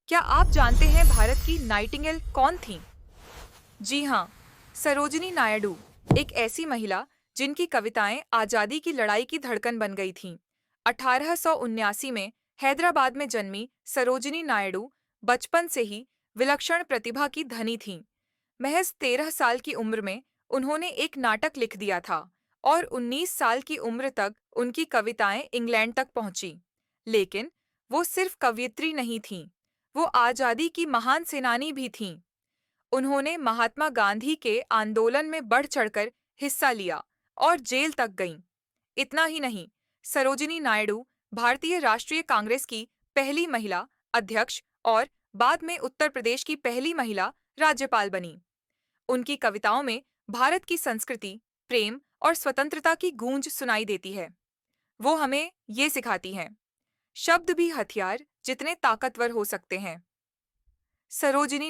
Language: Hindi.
क्या आप जानते हैं भारत की नाइटिंगेल कौन थीं? जी हाँ, सरोजिनी नायडू, एक ऐसी महिला जिनकी कविताएं आजादी की लड़ाई की धड़कन बन गई थीं। 1879 में हैदराबाद में जन्मी सरोजिनी नायडू बचपन से ही विलक्षण प्रतिभा की धनी थीं। महज 13 साल की उम्र में उन्होंने एक नाटक लिख दिया था और 19 साल की उम्र तक उनकी कविताएं इंग्लैंड तक पहुंची। लेकिन वो सिर्फ कवयित्री नहीं थीं, वो आजादी की महान सेनानी भी थीं। उन्होंने महात्मा गांधी के आंदोलन में बढ़ चढ़कर हिस्सा लिया और जेल तक गईं। इतना ही नहीं, सरोजिनी नायडू भारतीय राष्ट्रीय कांग्रेस की पहली महिला अध्यक्ष और बाद में उत्तर प्रदेश की पहली महिला राज्यपाल बनी। उनकी कविताओं में भारत की संस्कृति, प्रेम और स्वतंत्रता की गूंज सुनाई देती है। वो हमें ये सिखाती हैं, शब्द भी हथियार जितने ताकतवर हो सकते हैं। सरोजिनी